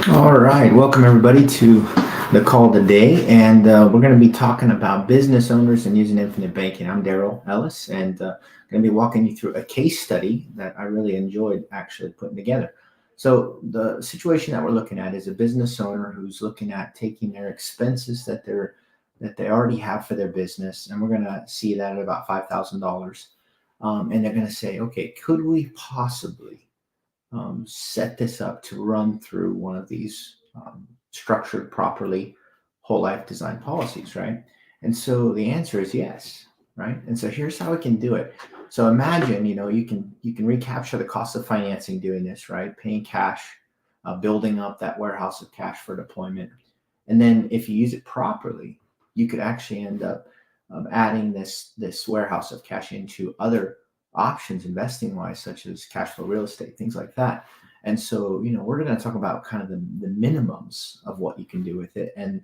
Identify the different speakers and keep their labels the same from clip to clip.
Speaker 1: All right, welcome everybody to the call today, and we're going to be talking about business owners and using infinite banking. I'm Daryl Ellis, and going to be walking you through a case study that I really enjoyed actually putting together. So the situation that we're looking at is a business owner who's looking at taking their expenses that they already have for their business, and we're going to see that at about $5,000, and they're going to say, okay, could we possibly set this up to run through one of these structured properly whole life design policies, right? And so the answer is yes, right? And so here's how we can do it. So imagine, you can recapture the cost of financing doing this, right? Paying cash, building up that warehouse of cash for deployment, and then if you use it properly, you could actually end up adding this warehouse of cash into other options investing wise, such as cash flow real estate, things like that. And so, we're going to talk about kind of the minimums of what you can do with it. And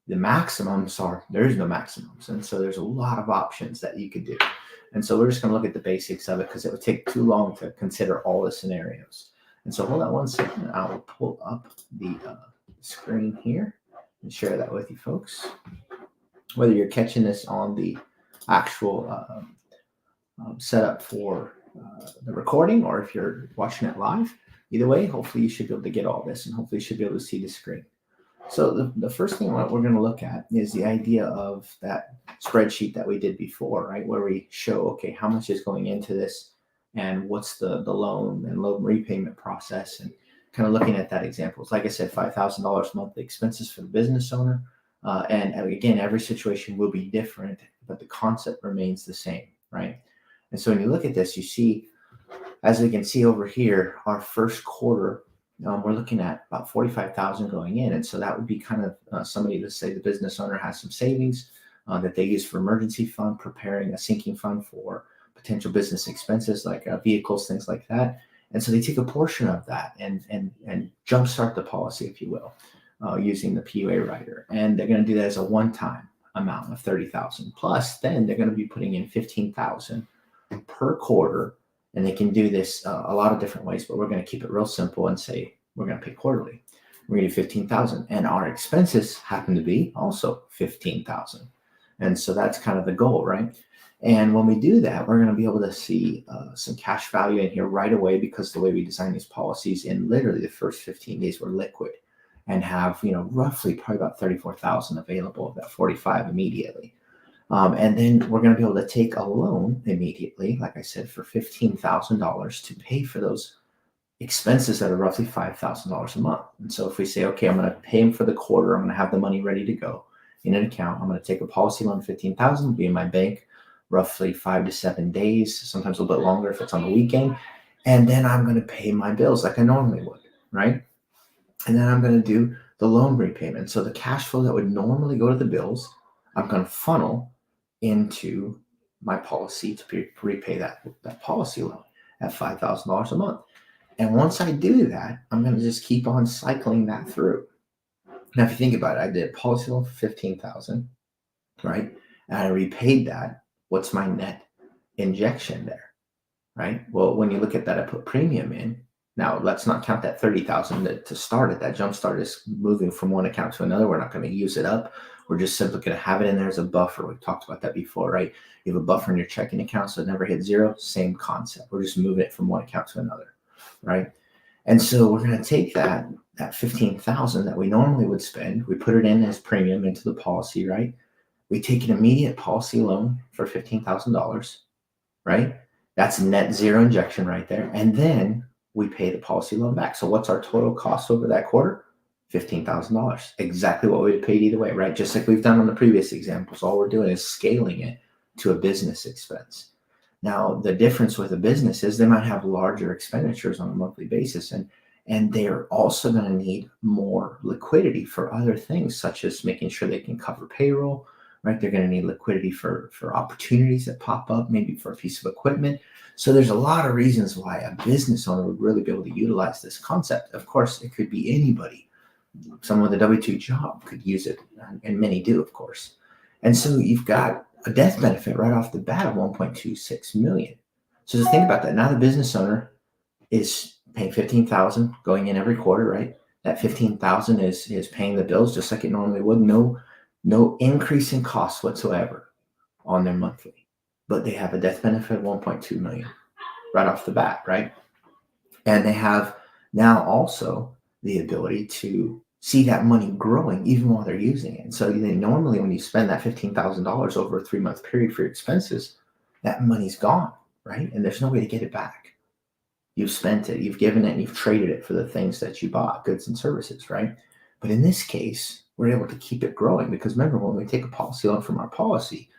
Speaker 1: the maximums are there's no maximums. And so there's a lot of options that you could do. And so we're just going to look at the basics of it because it would take too long to consider all the scenarios. And so hold on one second. I will pull up the screen here and share that with you folks. Whether you're catching this on the actual setup for the recording, or if you're watching it live, either way, hopefully you should be able to get all this, and hopefully you should be able to see the screen. So the first thing that we're going to look at is the idea of that spreadsheet that we did before, right? Where we show, okay, how much is going into this and what's the loan and loan repayment process, and kind of looking at that example. Like I said, $5,000 monthly expenses for the business owner. And again, every situation will be different, but the concept remains the same, right? And so when you look at this, you see, as we can see over here, our first quarter, we're looking at about 45,000 going in. And so that would be kind of somebody to say the business owner has some savings that they use for emergency fund, preparing a sinking fund for potential business expenses like vehicles, things like that. And so they take a portion of that and jumpstart the policy, if you will, using the PUA rider. And they're going to do that as a one-time amount of 30,000. Plus, then they're going to be putting in 15,000 per quarter, and they can do this a lot of different ways, but we're going to keep it real simple and say we're going to pay quarterly. We're going to do 15,000, and our expenses happen to be also 15,000, and so that's kind of the goal, right? And when we do that, we're going to be able to see some cash value in here right away, because the way we design these policies, in literally the first 15 days, we're liquid and have roughly probably about 34,000 available of that 45 immediately. And then we're going to be able to take a loan immediately, like I said, for $15,000 to pay for those expenses that are roughly $5,000 a month. And so if we say, okay, I'm going to pay them for the quarter, I'm going to have the money ready to go in an account. I'm going to take a policy loan, 15,000, be in my bank roughly 5 to 7 days, sometimes a little bit longer if it's on the weekend. And then I'm going to pay my bills like I normally would, right? And then I'm going to do the loan repayment. So the cash flow that would normally go to the bills, I'm going to funnel into my policy to repay that policy loan at $5,000 a month. And once I do that, I'm going to just keep on cycling that through. Now, if you think about it, I did a policy loan for 15,000, right? And I repaid that. What's my net injection there, right? Well, when you look at that, I put premium in. Now, let's not count that 30,000 to start it. That jump start is moving from one account to another. We're not going to use it up. We're just simply going to have it in there as a buffer. We've talked about that before, right? You have a buffer in your checking account, so it never hits zero. Same concept. We're just moving it from one account to another, right? And so we're going to take that 15,000 that we normally would spend. We put it in as premium into the policy, right? We take an immediate policy loan for $15,000, right? That's net zero injection right there. And then we pay the policy loan back. So what's our total cost over that quarter? $15,000. Exactly what we would paid either way, right? Just like we've done on the previous examples. All we're doing is scaling it to a business expense. Now, the difference with a business is they might have larger expenditures on a monthly basis, and they're also going to need more liquidity for other things, such as making sure they can cover payroll, right? They're going to need liquidity for opportunities that pop up, maybe for a piece of equipment. So there's a lot of reasons why a business owner would really be able to utilize this concept. Of course, it could be anybody. Someone with a W-2 job could use it, and many do, of course. And so you've got a death benefit right off the bat of 1.26 million. So just think about that. Now the business owner is paying 15,000 going in every quarter, right? That 15,000 is paying the bills just like it normally would. No increase in costs whatsoever on their monthly. But they have a death benefit of 1.2 million right off the bat, right? And they have now also the ability to see that money growing even while they're using it. And so they normally, when you spend that $15,000 over a 3-month period for your expenses, that money's gone, right? And there's no way to get it back. You've spent it, you've given it, and you've traded it for the things that you bought, goods and services, right? But in this case, we're able to keep it growing because remember, when we take a policy loan from our policy,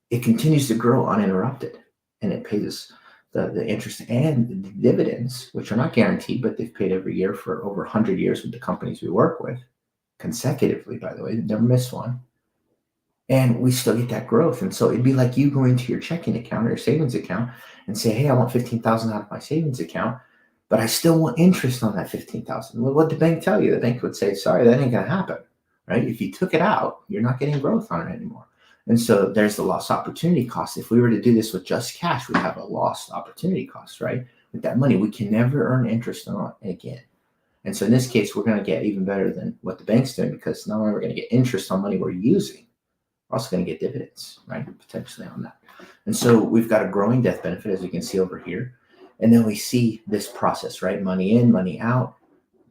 Speaker 1: it continues to grow uninterrupted, and it pays us the interest and the dividends, which are not guaranteed, but they've paid every year for over 100 years with the companies we work with, consecutively, by the way. They never miss one. And we still get that growth. And so it'd be like you go into your checking account or your savings account and say, hey, I want 15,000 out of my savings account, but I still want interest on that 15,000. Well, what'd the bank tell you? The bank would say, sorry, that ain't going to happen, right? If you took it out, you're not getting growth on it anymore. And so there's the lost opportunity cost. If we were to do this with just cash, we'd have a lost opportunity cost, right? With that money, we can never earn interest on it again. And so in this case, we're going to get even better than what the bank's doing, because not only are we going to get interest on money we're using, we're also going to get dividends, right? Potentially on that. And so we've got a growing death benefit, as you can see over here. And then we see this process, right? Money in, money out.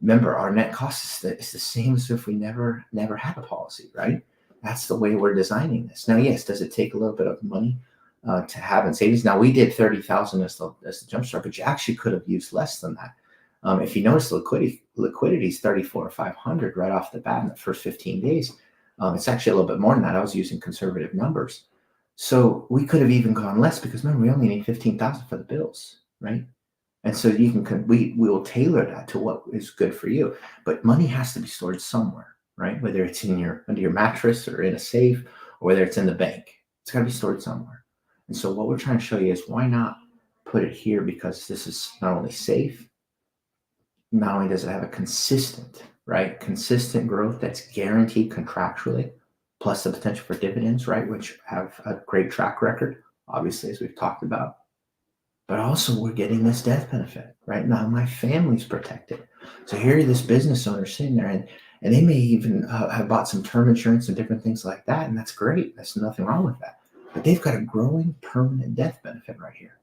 Speaker 1: Remember, our net cost is the same as if we never had a policy, right? That's the way we're designing this. Now, yes, does it take a little bit of money to have in savings? Now, we did 30,000 as the jumpstart, but you actually could have used less than that. If you notice, the liquidity is 34 or 500 right off the bat in the first 15 days. It's actually a little bit more than that. I was using conservative numbers. So we could have even gone less because remember, we only need 15,000 for the bills, right? And so we will tailor that to what is good for you. But money has to be stored somewhere, right? Whether it's under your mattress or in a safe, or whether it's in the bank, it's got to be stored somewhere. And so what we're trying to show you is why not put it here, because this is not only safe, not only does it have a consistent growth that's guaranteed contractually, plus the potential for dividends, right, which have a great track record, obviously, as we've talked about. But also we're getting this death benefit, right? Now my family's protected. So here this business owner sitting there, and they may even have bought some term insurance and different things like that, and that's great. There's nothing wrong with that. But they've got a growing permanent death benefit right here,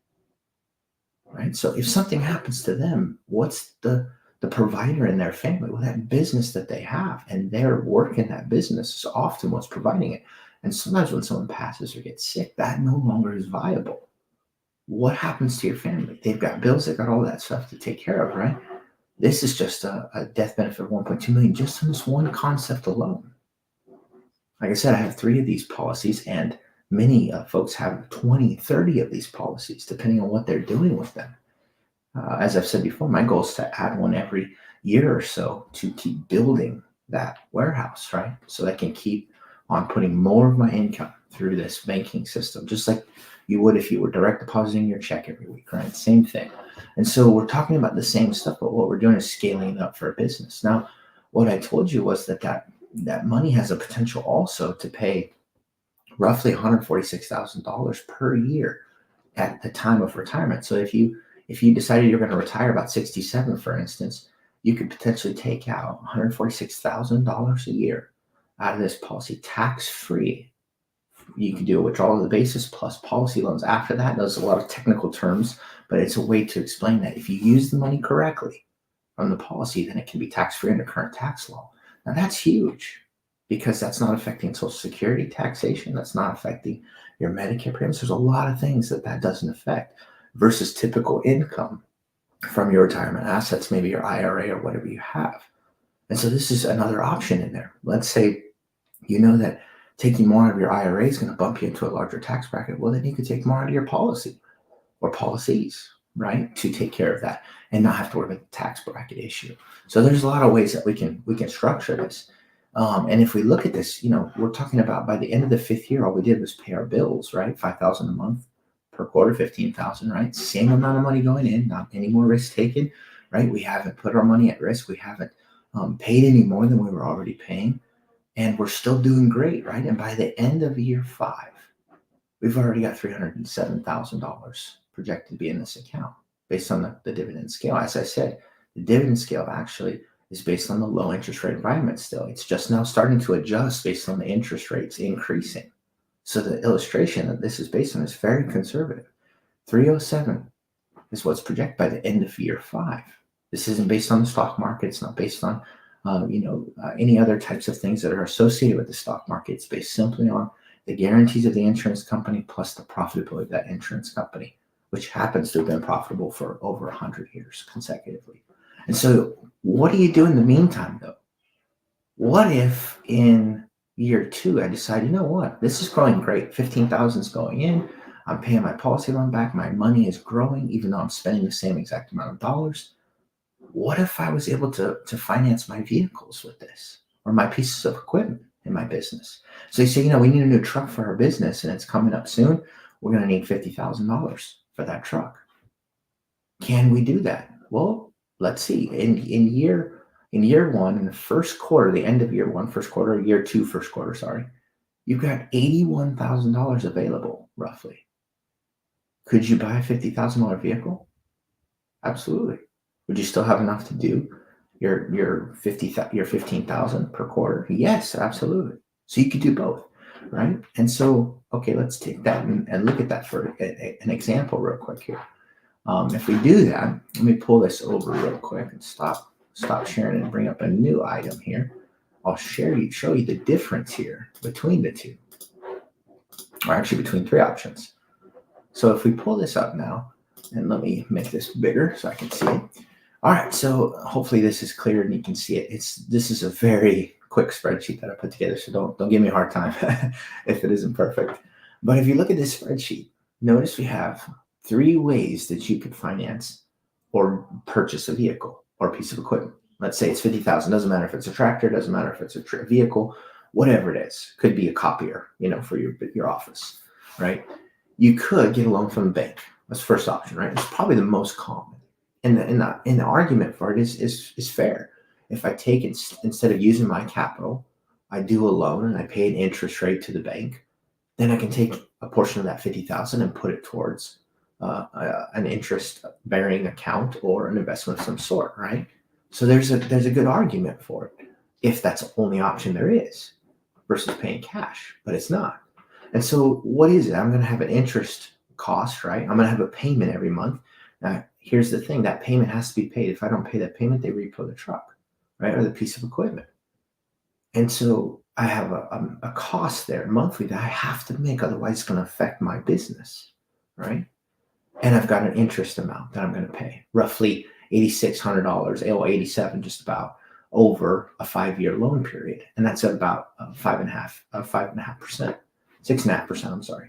Speaker 1: right? So if something happens to them, what's the provider in their family? Well, that business that they have, and their work in that business is often what's providing it. And sometimes when someone passes or gets sick, that no longer is viable. What happens to your family? They've got bills, they've got all that stuff to take care of, right? This is just a death benefit of 1.2 million just on this one concept alone. Like I said, I have 3 of these policies, and many folks have 20, 30 of these policies, depending on what they're doing with them. As I've said before, my goal is to add one every year or so to keep building that warehouse, right? So I can keep on putting more of my income through this banking system, just like you would if you were direct depositing your check every week, right? Same thing. And so we're talking about the same stuff, but what we're doing is scaling it up for a business. Now, what I told you was that money has a potential also to pay roughly $146,000 per year at the time of retirement. So if you decided you're going to retire about 67, for instance, you could potentially take out $146,000 a year out of this policy tax-free. You can do a withdrawal of the basis plus policy loans after that. There's a lot of technical terms, but it's a way to explain that if you use the money correctly from the policy, then it can be tax-free under current tax law. Now that's huge, because that's not affecting Social Security taxation. That's not affecting your Medicare payments. There's a lot of things that doesn't affect versus typical income from your retirement assets, maybe your IRA or whatever you have. And so this is another option in there. Let's say you know that taking more out of your IRA is going to bump you into a larger tax bracket. Well, then you could take more out of your policy or policies, right, to take care of that and not have to worry about the tax bracket issue. So there's a lot of ways that we can structure this. And if we look at this, we're talking about by the end of the 5th year, all we did was pay our bills, right? $5,000 a month per quarter, $15,000, right? Same amount of money going in, not any more risk taken, right? We haven't put our money at risk. We haven't paid any more than we were already paying, and we're still doing great, right? And by the end of year 5, we've already got $307,000 projected to be in this account based on the dividend scale. As I said, the dividend scale actually is based on the low interest rate environment still. It's just now starting to adjust based on the interest rates increasing. So the illustration that this is based on is very conservative. 307 is what's projected by the end of year 5. This isn't based on the stock market. It's not based on any other types of things that are associated with the stock market. It's based simply on the guarantees of the insurance company plus the profitability of that insurance company, which happens to have been profitable for over 100 years consecutively. And so what do you do in the meantime, though? What if in year 2, I decide, you know what, this is growing great. 15,000 is going in. I'm paying my policy loan back. My money is growing, even though I'm spending the same exact amount of dollars. What if I was able to finance my vehicles with this or my pieces of equipment in my business? So you say, we need a new truck for our business and it's coming up soon. We're going to need $50,000 for that truck. Can we do that? Well, let's see. In year 1, in the first quarter, the end of year 1, first quarter, year 2, first quarter, sorry, you've got $81,000 available roughly. Could you buy a $50,000 vehicle? Absolutely. Would you still have enough to do your 15,000 per quarter? Yes, absolutely. So you could do both, right? And so, okay, let's take that and look at that for an example real quick here. If we do that, let me pull this over real quick and stop sharing and bring up a new item here. I'll show you the difference here between the two, or actually between 3 options. So if we pull this up now, and let me make this bigger so I can see it. All right, so hopefully this is clear and you can see it. This is a very quick spreadsheet that I put together, so don't give me a hard time if it isn't perfect. But if you look at this spreadsheet, notice we have 3 ways that you could finance or purchase a vehicle or a piece of equipment. Let's say it's 50,000. Doesn't matter if it's a tractor. Doesn't matter if it's a vehicle. Whatever it is, could be a copier, for your office, right? You could get a loan from the bank. That's the first option, right? It's probably the most common, and the argument for it is fair. If I take it instead of using my capital, I do a loan and I pay an interest rate to the bank. Then I can take a portion of that 50,000 and put it towards an interest-bearing account or an investment of some sort, right? So there's a good argument for it if that's the only option there is versus paying cash, but it's not. And so what is it? I'm going to have an interest cost, right? I'm going to have a payment every month. Now, here's the thing. That payment has to be paid. If I don't pay that payment, they repo the truck, right? Or the piece of equipment. And so I have a cost there monthly that I have to make. Otherwise, it's going to affect my business, right? And I've got an interest amount that I'm going to pay, roughly $8,600, or $87 just about, over a 5-year loan period. And that's at about 5.5%, 6.5%, I'm sorry.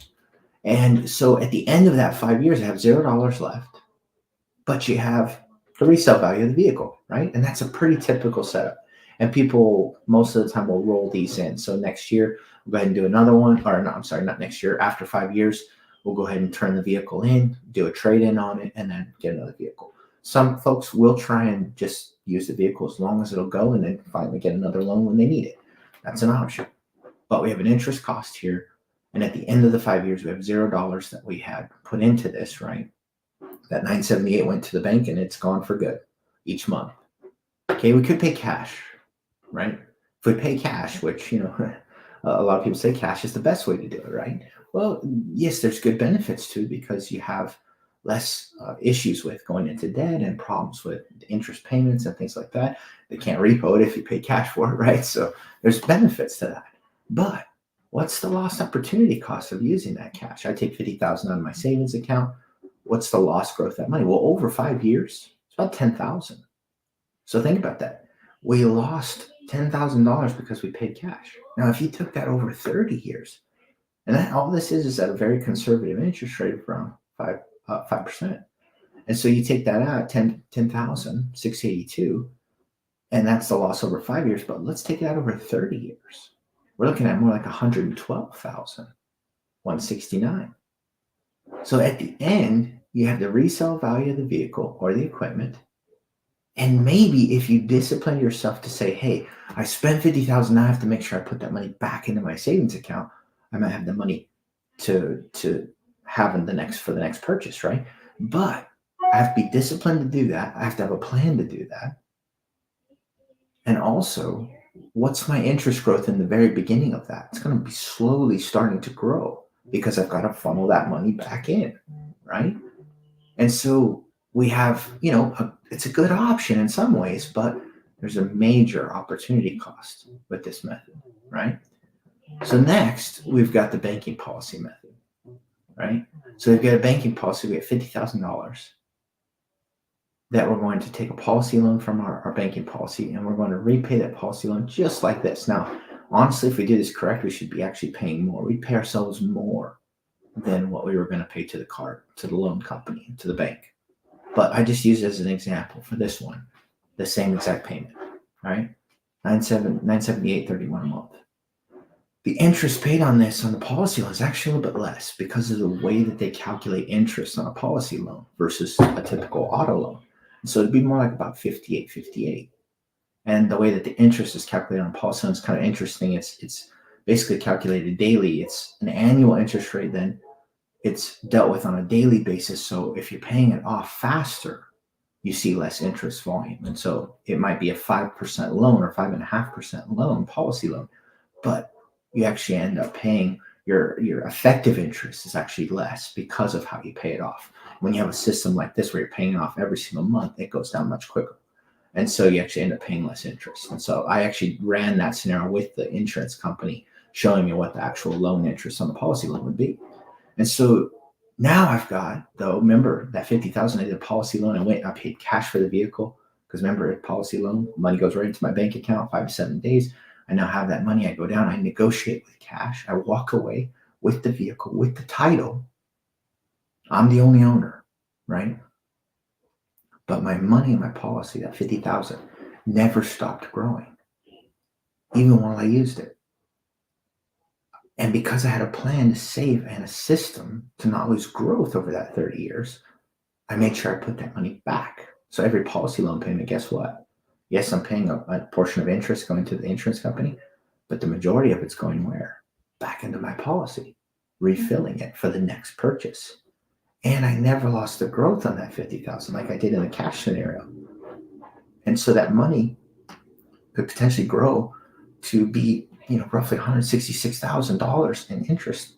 Speaker 1: And so at the end of that 5 years, I have $0 left, but you have the resale value of the vehicle, right? And that's a pretty typical setup. And people most of the time will roll these in. So next year, we'll go ahead and do another one, or no, I'm sorry, not next year, after 5 years, we'll go ahead and turn the vehicle in, do a trade-in on it, and then get another vehicle. Some folks will try and just use the vehicle as long as it'll go and then finally get another loan when they need it. That's an option. But we have an interest cost here. And at the end of the 5 years, we have $0 that we had put into this, right? That $978 went to the bank and it's gone for good each month. Okay, we could pay cash, right? If we pay cash, which, a lot of people say cash is the best way to do it, right? Well, yes, there's good benefits too, because you have less issues with going into debt and problems with interest payments and things like that. They can't repo it if you pay cash for it, right? So there's benefits to that. But what's the lost opportunity cost of using that cash? I take $50,000 out of my savings account. What's the lost growth of that money? Well, over 5 years, it's about $10,000. So think about that. We lost $10,000 because we paid cash. Now, if you took that over 30 years, and all this is at a very conservative interest rate of around 5%. And so you take that out, 10,682, and that's the loss over 5 years. But let's take it out over 30 years. We're looking at more like 112,169. So at the end, you have the resale value of the vehicle or the equipment. And maybe if you discipline yourself to say, hey, I spent $50,000, I have to make sure I put that money back into my savings account. I might have the money to have for the next purchase, right? But I have to be disciplined to do that. I have to have a plan to do that. And also, what's my interest growth in the very beginning of that? It's going to be slowly starting to grow because I've got to funnel that money back in, right? And so we have, it's a good option in some ways, but there's a major opportunity cost with this method, right? So next, we've got the banking policy method, right? So we've got a banking policy. We have $50,000 that we're going to take a policy loan from our banking policy, and we're going to repay that policy loan just like this. Now, honestly, if we do this correct, we should be actually paying more. We'd pay ourselves more than what we were going to pay to the loan company, to the bank. But I just use it as an example for this one, the same exact payment, right? $978.31 a month. The interest paid on this on the policy loan is actually a little bit less because of the way that they calculate interest on a policy loan versus a typical auto loan. And so it'd be more like about 58. And the way that the interest is calculated on a policy loan is kind of interesting. It's basically calculated daily. It's an annual interest rate, then it's dealt with on a daily basis. So if you're paying it off faster, you see less interest volume. And so it might be a 5% loan or 5.5% loan, policy loan, but you actually end up paying your effective interest is actually less because of how you pay it off. When you have a system like this where you're paying it off every single month, it goes down much quicker. And so you actually end up paying less interest. And so I actually ran that scenario with the insurance company, showing me what the actual loan interest on the policy loan would be. And so now I've got, though, remember that 50,000, I did a policy loan. I paid cash for the vehicle because remember, a policy loan, money goes right into my bank account, 5 to 7 days. I now have that money. I go down, I negotiate with cash. I walk away with the vehicle, with the title. I'm the only owner, right? But my money in my policy, that 50,000, never stopped growing, even while I used it. And because I had a plan to save and a system to not lose growth over that 30 years, I made sure I put that money back. So every policy loan payment, guess what? Yes, I'm paying a portion of interest going to the insurance company, but the majority of it's going where? Back into my policy, refilling it for the next purchase. And I never lost the growth on that 50,000 like I did in the cash scenario. And so that money could potentially grow to be, roughly $166,000 in interest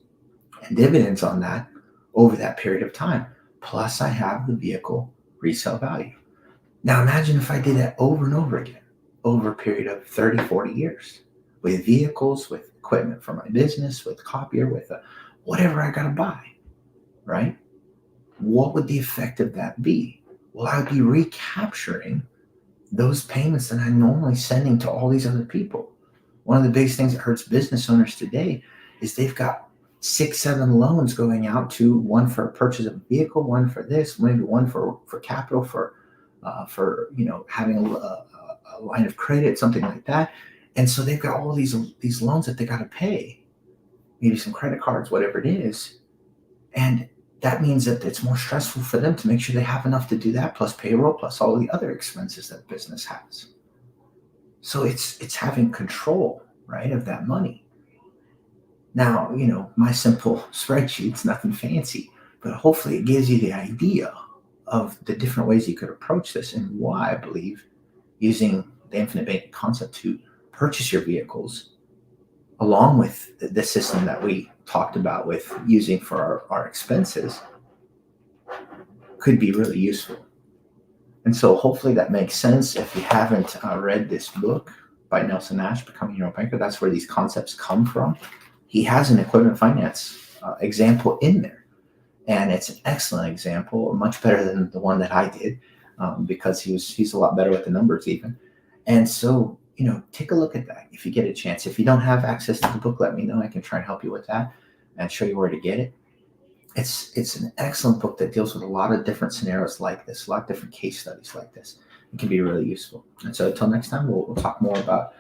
Speaker 1: and dividends on that over that period of time. Plus I have the vehicle resale value. Now imagine if I did that over and over again, over a period of 30, 40 years with vehicles, with equipment for my business, with copier, with whatever I got to buy, right? What would the effect of that be? Well, I would be recapturing those payments that I'm normally sending to all these other people. One of the biggest things that hurts business owners today is they've got 6, 7 loans going out to one for a purchase of a vehicle, one for this, maybe one for capital, for having a line of credit, something like that. And so they've got all these loans that they got to pay, maybe some credit cards, whatever it is. And that means that it's more stressful for them to make sure they have enough to do that, plus payroll, plus all the other expenses that business has. So it's having control, right, of that money. Now, my simple spreadsheet's nothing fancy, but hopefully it gives you the idea of the different ways you could approach this and why I believe using the infinite banking concept to purchase your vehicles along with the system that we talked about with using for our expenses could be really useful. And so hopefully that makes sense. If you haven't read this book by Nelson Nash, Becoming Your Own Banker, that's where these concepts come from. He has an equipment finance example in there. And it's an excellent example, much better than the one that I did, because he's a lot better with the numbers even. And so, take a look at that if you get a chance. If you don't have access to the book, let me know. I can try and help you with that and show you where to get it. It's an excellent book that deals with a lot of different scenarios like this, a lot of different case studies like this. It can be really useful. And so until next time, we'll talk more about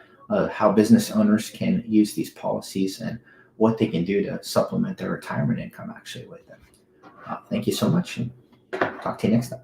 Speaker 1: how business owners can use these policies and what they can do to supplement their retirement income actually with them. Thank you so much, and talk to you next time.